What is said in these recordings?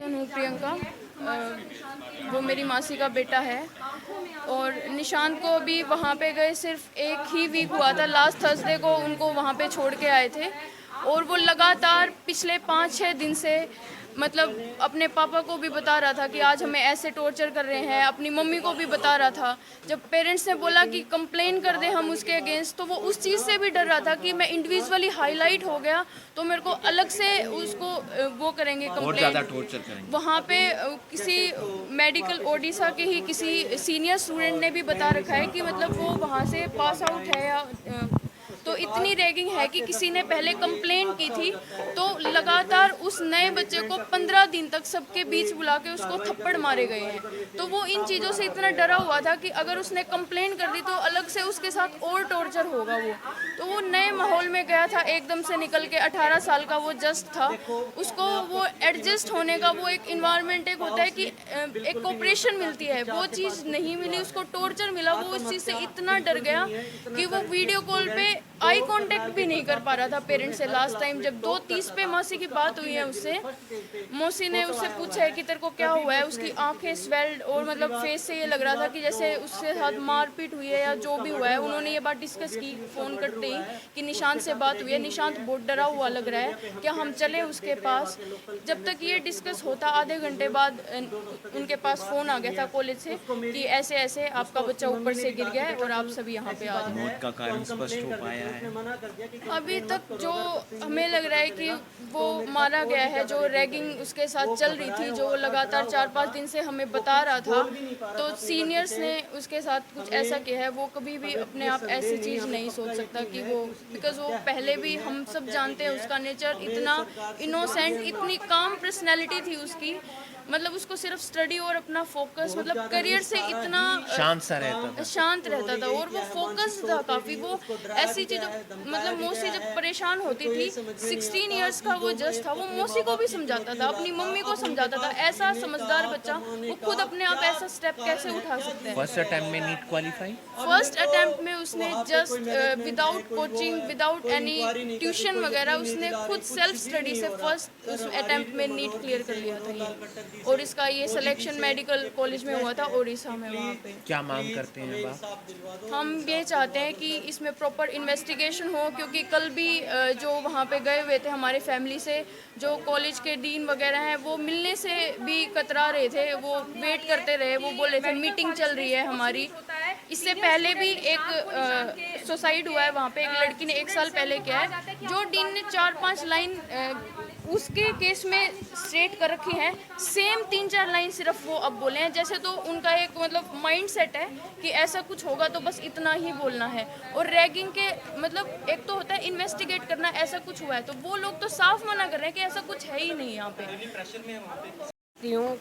हूँ प्रियंका। वो मेरी मासी का बेटा है और निशांत को भी वहाँ पे गए सिर्फ एक ही वीक हुआ था। लास्ट थर्सडे को उनको वहाँ पे छोड़ के आए थे और वो लगातार पिछले 5-6 दिन से मतलब अपने पापा को भी बता रहा था कि आज हमें ऐसे टॉर्चर कर रहे हैं, अपनी मम्मी को भी बता रहा था। जब पेरेंट्स ने बोला कि कंप्लेन कर दें हम उसके अगेंस्ट, तो वो उस चीज़ से भी डर रहा था कि मैं इंडिविजुअली हाईलाइट हो गया तो मेरे को अलग से उसको वो करेंगे, और ज़्यादा कंप्लेन। टॉर्चर करेंगे। वहाँ पे किसी मेडिकल ओडिशा के ही किसी सीनियर स्टूडेंट ने भी बता रखा है कि मतलब वो वहाँ से पास आउट है या तो इतनी रैगिंग है कि किसी ने पहले कंप्लेंट की थी तो लगातार उस नए बच्चे को 15 दिन तक सबके बीच बुला के उसको थप्पड़ मारे गए हैं। तो वो इन चीज़ों से इतना डरा हुआ था कि अगर उसने कंप्लेंट कर दी तो अलग से उसके साथ और टॉर्चर होगा तो वो नए माहौल में गया था एकदम से निकल के। 18 साल का वो जस्ट था, उसको वो एडजस्ट होने का वो एक इन्वायरमेंट एक होता है कि एक कोऑपरेशन मिलती है, वो चीज़ नहीं मिली उसको, टॉर्चर मिला। वो उस चीज़ से इतना डर गया कि वो वीडियो कॉल पे आई कांटेक्ट भी नहीं कर पा रहा था पेरेंट्स से। लास्ट टाइम जब 2:30 पे मौसी की बात हुई है उससे, मौसी ने उससे पूछा है कि तेरे को क्या हुआ है। उसकी आंखें स्वेल्ड और मतलब फेस से ये लग रहा था कि जैसे उसके साथ मारपीट हुई है या जो भी हुआ है। उन्होंने ये बात डिस्कस की फ़ोन करते ही कि निशांत से बात हुई है, निशांत बहुत डरा हुआ लग रहा है, क्या हम चले उसके पास। जब तक ये डिस्कस होता आधे घंटे बाद उनके पास फ़ोन आ गया था कॉलेज से कि ऐसे ऐसे आपका बच्चा ऊपर से गिर गया है और आप सभी यहाँ पे आ जाओ। मौत का कारण स्पष्ट हो पाया है। अभी तक जो हमें लग रहा है कि वो मारा गया है, जो रैगिंग उसके साथ चल रही थी, जो लगातार 4-5 दिन से हमें बता रहा था, तो सीनियर्स ने उसके साथ कुछ ऐसा किया है। वो कभी भी अपने आप ऐसी चीज़ नहीं सोच सकता कि वो, बिकॉज वो पहले भी हम सब जानते हैं उसका नेचर इतना इनोसेंट, इतनी काम पर्सनैलिटी थी उसकी। मतलब उसको सिर्फ स्टडी और अपना फोकस, मतलब करियर से इतना शांत रहता था और वो फोकस था काफ़ी। वो ऐसी चीज़, मतलब मौसी जब परेशान होती थी, 16 इयर्स का वो जस्ट था, वो मौसी को भी समझाता था, अपनी मम्मी को समझाता था। ऐसा समझदार बच्चा वो खुद अपने आप ऐसा स्टेप कैसे उठा सकता है। फर्स्ट अटेम्प्ट में नीट क्वालिफाई, फर्स्ट अटेम्प्ट में उसने just without coaching, without any tuition वगैरह, उसने खुद सेल्फ स्टडी से फर्स्ट उस अटेम्प्ट में नीट क्लियर कर लिया था ये। और इसका ये सिलेक्शन मेडिकल कॉलेज में हुआ था उड़ीसा में। वहाँ पे क्या मांग करते हैं आप? हम ये चाहते हैं कि इसमें प्रॉपर इन्वेस्टिगेशन हो, क्योंकि कल भी जो वहाँ पे गए हुए थे हमारे फैमिली से, जो कॉलेज के डीन वगैरह हैं, वो मिलने से भी कतरा रहे थे, वो वेट करते रहे। वो बोल रहे थे मीटिंग चल रही है हमारी। इससे पहले भी एक सुसाइड हुआ है वहाँ पे, एक लड़की ने 1 साल पहले किया है, जो डीन ने 4-5 लाइन उसके केस में स्ट्रेट कर रखी हैं। सेम 3-4 लाइन सिर्फ वो अब बोले हैं, जैसे तो उनका एक मतलब माइंड सेट है कि ऐसा कुछ होगा तो बस इतना ही बोलना है। और रैगिंग के मतलब एक तो होता है इन्वेस्टिगेट करना, ऐसा कुछ हुआ है तो वो लोग तो साफ मना कर रहे हैं कि ऐसा कुछ है ही नहीं यहाँ पे।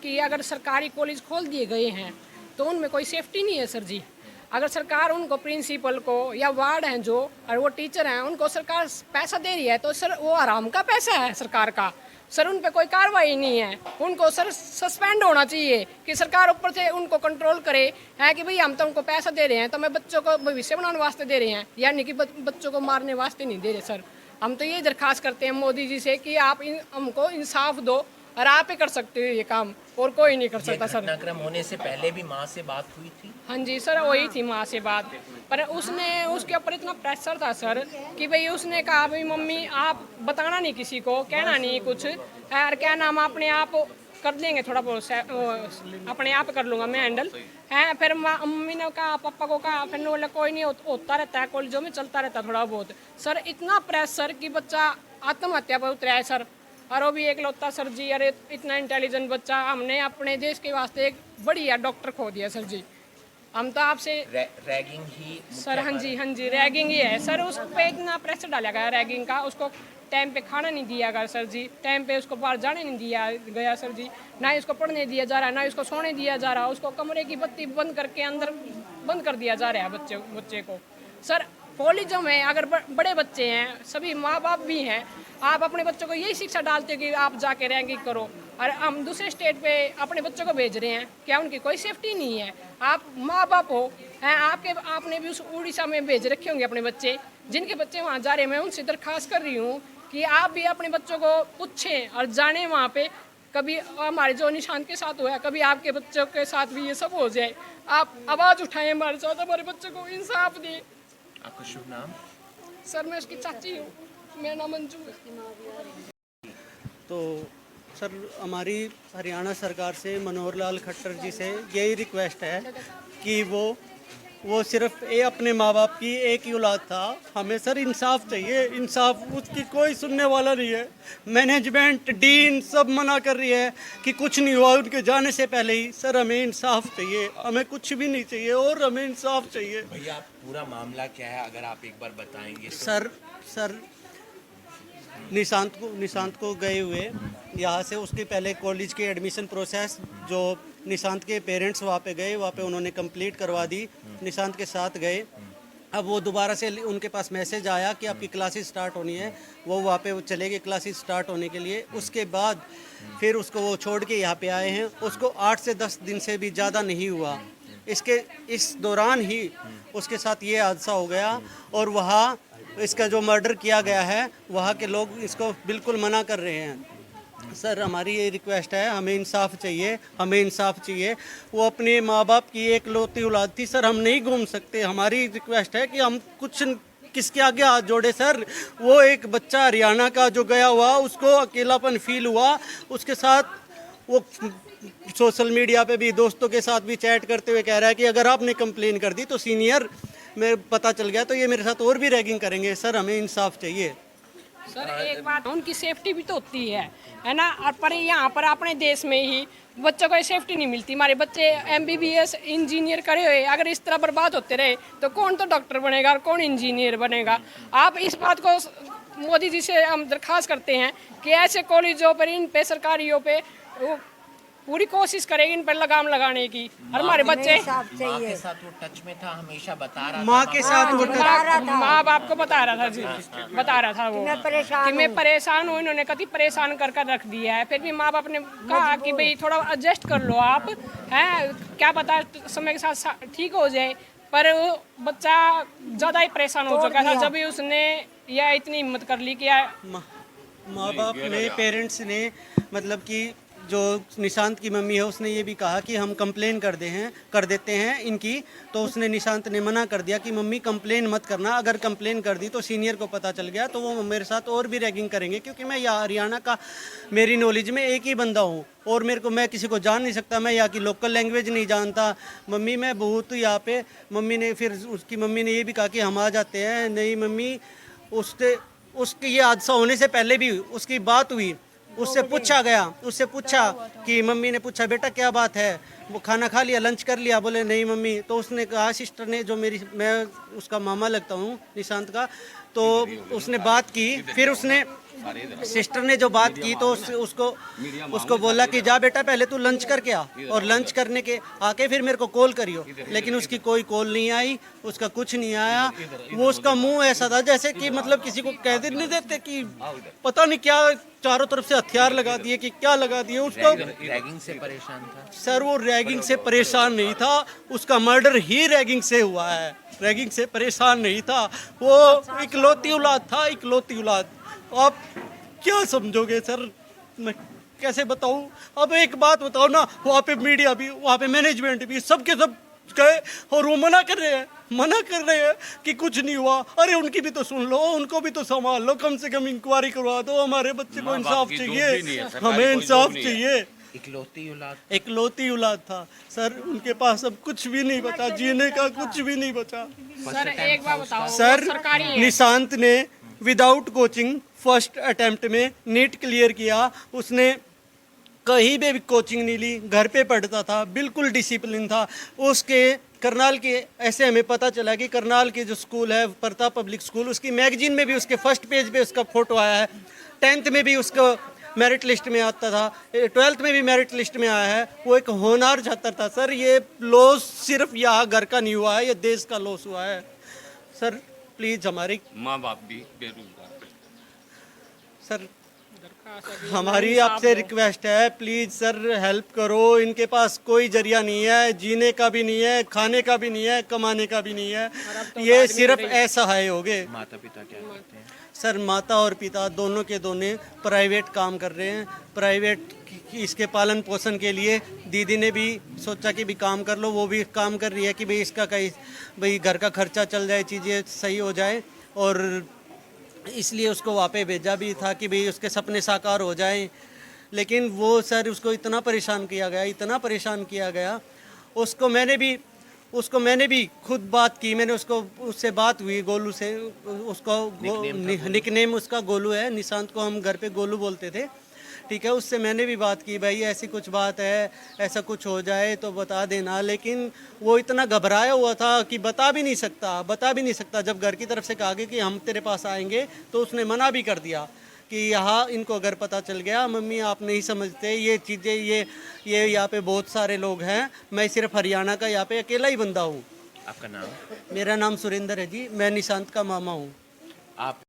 कि अगर सरकारी कॉलेज खोल दिए गए हैं तो उनमें कोई सेफ्टी नहीं है सर जी। अगर सरकार उनको प्रिंसिपल को या वार्ड हैं जो और वो टीचर हैं उनको सरकार पैसा दे रही है तो सर वो आराम का पैसा है सरकार का। सर उन पे कोई कार्रवाई नहीं है, उनको सर सस्पेंड होना चाहिए कि सरकार ऊपर से उनको कंट्रोल करे है कि भाई हम तो उनको पैसा दे रहे हैं तो मैं बच्चों को भविष्य बनाने वास्ते दे रहे हैं, यानी कि बच्चों को मारने वास्ते नहीं दे रहे। सर हम तो ये दरख्वास्त करते हैं मोदी जी से कि आप हमको इंसाफ दो और आप ही कर सकते हो ये काम, और कोई नहीं कर सकता। सर घटनाक्रम होने से पहले भी माँ से बात हुई थी? हाँ जी सर, वही थी माँ से बात, पर उसने उसके ऊपर इतना प्रेशर था सर कि भाई उसने कहा भाई मम्मी आप बताना नहीं किसी को, कहना नहीं कुछ, और क्या नाम अपने आप कर देंगे, थोड़ा बहुत अपने आप कर लूँगा मैं हैंडल है। फिर मम्मी ने कहा, पापा को कहा, फिर बोला कोई नहीं, होता रहता है कॉलेजों में, चलता रहता है थोड़ा बहुत। सर इतना प्रेशर कि बच्चा आत्महत्या पर उतरा है सर। और वो भी एक लौता सर जी, अरे इतना इंटेलिजेंट बच्चा, हमने अपने देश के वास्ते एक बढ़िया डॉक्टर खो दिया सर जी। हम तो आपसे रैगिंग ही सर, हाँ जी रैगिंग ही है सर। उस पर इतना प्रेशर डाला गया रैगिंग का, उसको टाइम पे खाना नहीं दिया गया सर जी, टाइम पे उसको बाहर जाने नहीं दिया गया सर जी, ना ही उसको पढ़ने दिया जा रहा है, ना उसको सोने दिया जा रहा, उसको कमरे की बत्ती बंद करके अंदर बंद कर दिया जा रहा है बच्चे को। सर कॉलेजों में अगर बड़े बच्चे हैं, सभी माँ बाप भी हैं, आप अपने बच्चों को यही शिक्षा डालते हो कि आप जाके रैगिंग करो, और हम दूसरे स्टेट पे अपने बच्चों को भेज रहे हैं, क्या उनकी कोई सेफ्टी नहीं है? आप माँ बाप हो हैं, आपने भी उस उड़ीसा में भेज रखे होंगे अपने बच्चे, जिनके बच्चे वहाँ जा रहे हैं। मैं उनसे दरख्वास्त कर रही हूँ कि आप भी अपने बच्चों को पूछें और जाने वहाँ पे, कभी हमारे जो निशांत के साथ हुआ है, कभी आपके बच्चों के साथ भी ये सब हो जाए। आप आवाज़ उठाएं हमारे साथ, हमारे बच्चों को इंसाफ दें। आपका शुभ नाम? सर मैं उसकी चाची हूँ, मेरा नाम मंजू है। तो सर हमारी हरियाणा सरकार से मनोहर लाल खट्टर जी से यही रिक्वेस्ट है कि वो सिर्फ ये अपने माँ बाप की एक ही औलाद था। हमें सर इंसाफ चाहिए, इंसाफ। उसकी कोई सुनने वाला नहीं है। मैनेजमेंट, डीन सब मना कर रही है कि कुछ नहीं हुआ उनके जाने से पहले ही। सर हमें इंसाफ चाहिए, हमें कुछ भी नहीं चाहिए और हमें इंसाफ चाहिए। भैया पूरा मामला क्या है अगर आप एक बार बताएंगे तो? सर निशांत को गए हुए यहाँ से, उसके पहले कॉलेज के एडमिशन प्रोसेस जो निशांत के पेरेंट्स वहाँ पे गए, वहाँ पे उन्होंने कंप्लीट करवा दी, निशांत के साथ गए। अब वो दोबारा से उनके पास मैसेज आया कि आपकी क्लासेस स्टार्ट होनी है, वो वहाँ पे चले गए क्लासेस स्टार्ट होने के लिए। उसके बाद फिर उसको वो छोड़ के यहाँ पे आए हैं। उसको 8 से 10 दिन से भी ज़्यादा नहीं हुआ। इस दौरान ही उसके साथ ये हादसा हो गया और वहाँ इसका जो मर्डर किया गया है, वहाँ के लोग इसको बिल्कुल मना कर रहे हैं। सर हमारी ये रिक्वेस्ट है, हमें इंसाफ चाहिए, हमें इंसाफ चाहिए। वो अपने माँ बाप की एक लौती औलाद थी। सर हम नहीं घूम सकते। हमारी रिक्वेस्ट है कि हम कुछ किसके आगे हाथ जोड़े सर। वो एक बच्चा हरियाणा का जो गया हुआ, उसको अकेलापन फील हुआ। उसके साथ वो सोशल मीडिया पे भी दोस्तों के साथ भी चैट करते हुए कह रहा है कि अगर आपने कंप्लेन कर दी तो सीनियर में पता चल गया तो ये मेरे साथ और भी रैगिंग करेंगे। सर हमें इंसाफ चाहिए। सर एक बात, उनकी सेफ्टी भी तो होती है ना। और पर यहाँ पर अपने देश में ही बच्चों को सेफ्टी नहीं मिलती। हमारे बच्चे MBBS इंजीनियर करे हुए, अगर इस तरह बर्बाद होते रहे तो कौन तो डॉक्टर बनेगा और कौन इंजीनियर बनेगा। आप इस बात को मोदी जी से हम दरख्वास्त करते हैं कि ऐसे कॉलेजों पर, इन पे, सरकारियों पे वो पूरी कोशिश करेगी इन पर लगाम लगाने की। और हमारे बच्चे माँ के साथ वो टच में था, हमेशा बता रहा था। माँ के साथ वो माँ बाप को बता रहा था जी, बता रहा था वो कि मैं परेशान हूँ। इन्होंने कभी परेशान कर कर रख दिया है। फिर भी माँ बाप ने कहा कि भाई थोड़ा एडजस्ट कर लो आप, हैं क्या पता समय के साथ ठीक हो जाए। पर वो बच्चा ज़्यादा ही परेशान हो चुका था जब भी उसने यह इतनी हिम्मत कर ली कि माँ बाप ने, पेरेंट्स ने, मतलब कि जो निशांत की मम्मी है उसने ये भी कहा कि हम कंप्लेन कर देते हैं इनकी। तो उसने, निशांत ने मना कर दिया कि मम्मी कंप्लेन मत करना, अगर कंप्लेन कर दी तो सीनियर को पता चल गया तो वो मेरे साथ और भी रैगिंग करेंगे। क्योंकि मैं यहाँ हरियाणा का, मेरी नॉलेज में एक ही बंदा हूँ और मैं किसी को जान नहीं सकता। मैं यहाँ की लोकल लैंग्वेज नहीं जानता। मम्मी मैं बहुत यहाँ पे, मम्मी ने, फिर उसकी मम्मी ने ये भी कहा कि हम आ जाते हैं। नहीं मम्मी, उसके ये हादसा होने से पहले भी उसकी बात हुई, उससे पूछा कि मम्मी ने पूछा बेटा क्या बात है, वो खाना खा लिया, लंच कर लिया? बोले नहीं मम्मी। तो उसने कहा, सिस्टर ने, जो मैं उसका मामा लगता हूँ निशांत का, तो उसने बात की। फिर उसने, सिस्टर ने जो बात की तो उसको बोला कि जा बेटा पहले तू लंच करके आ, और लंच करने के आके फिर मेरे को कॉल करियो। लेकिन उसकी कोई कॉल नहीं आई, उसका कुछ नहीं आया। वो उसका मुंह ऐसा था जैसे कि मतलब किसी को कह नहीं देते कि पता नहीं क्या, चारों तरफ से हथियार लगा दिए कि क्या लगा दिए। उसको रैगिंग से परेशान था सर। वो रैगिंग से परेशान नहीं था, उसका मर्डर ही रैगिंग से हुआ है। रैगिंग से परेशान नहीं था। वो इकलौती औलाद था, इकलौती औलाद। आप क्या समझोगे सर, मैं कैसे बताऊं? अब एक बात बताओ ना, वहाँ पे मीडिया भी, वहाँ पे मैनेजमेंट भी, सबके सब गए और वो मना कर रहे हैं कि कुछ नहीं हुआ। अरे उनकी भी तो सुन लो, उनको भी तो संभाल लो, कम से कम इंक्वायरी करवा दो। हमारे बच्चे को इंसाफ चाहिए, हमें इंसाफ चाहिए। इकलौती औलाद था सर, उनके पास अब कुछ भी नहीं बचा, जीने का कुछ भी नहीं बचा। सर एक बार बताओ, सर सरकारी है। निशांत ने विदाउट कोचिंग फर्स्ट अटेम्प्ट में नीट क्लियर किया। उसने कहीं भी कोचिंग नहीं ली, घर पे पढ़ता था, बिल्कुल डिसिप्लिन था। उसके करनाल के, ऐसे हमें पता चला कि करनाल के जो स्कूल है प्रताप पब्लिक स्कूल, उसकी मैगजीन में भी उसके फर्स्ट पेज पे उसका फोटो आया है। 10th में भी उसको मेरिट लिस्ट में आता था, 12th में भी मेरिट लिस्ट में आया है। वो एक होनहार छात्र था सर। ये लॉस सिर्फ यहाँ घर का नहीं हुआ है, ये देश का लॉस हुआ है सर। प्लीज़ हमारी माँ बाप भी बेरोजगार सर, हमारी आपसे रिक्वेस्ट है, प्लीज़ सर हेल्प करो। इनके पास कोई जरिया नहीं है, जीने का भी नहीं है, खाने का भी नहीं है, कमाने का भी नहीं है। ये सिर्फ असहाय हो गए। माता पिता क्या करते हैं? सर माता और पिता दोनों के दोनों प्राइवेट काम कर रहे हैं। प्राइवेट इसके पालन पोषण के लिए दीदी ने भी सोचा कि भी काम कर लो, वो भी काम कर रही है कि भाई इसका कहीं भाई घर का खर्चा चल जाए, चीज़ें सही हो जाए, और इसलिए उसको वहाँ पे भेजा भी था कि भाई उसके सपने साकार हो जाएं। लेकिन वो सर उसको इतना परेशान किया गया, इतना परेशान किया गया। उसको मैंने भी खुद बात की, मैंने उससे बात हुई गोलू से, उसको निकनेम उसका गोलू है, निशांत को हम घर पे गोलू बोलते थे, ठीक है। उससे मैंने भी बात की, भाई ऐसी कुछ बात है, ऐसा कुछ हो जाए तो बता देना। लेकिन वो इतना घबराया हुआ था कि बता भी नहीं सकता। जब घर की तरफ से कहा गया कि हम तेरे पास आएंगे तो उसने मना भी कर दिया कि यहाँ इनको अगर पता चल गया, मम्मी आप नहीं समझते ये चीज़ें, ये यहाँ पे बहुत सारे लोग हैं, मैं सिर्फ हरियाणा का यहाँ पे अकेला ही बंदा हूँ। आपका नाम? मेरा नाम सुरेंद्र है जी, मैं निशांत का मामा हूँ। आप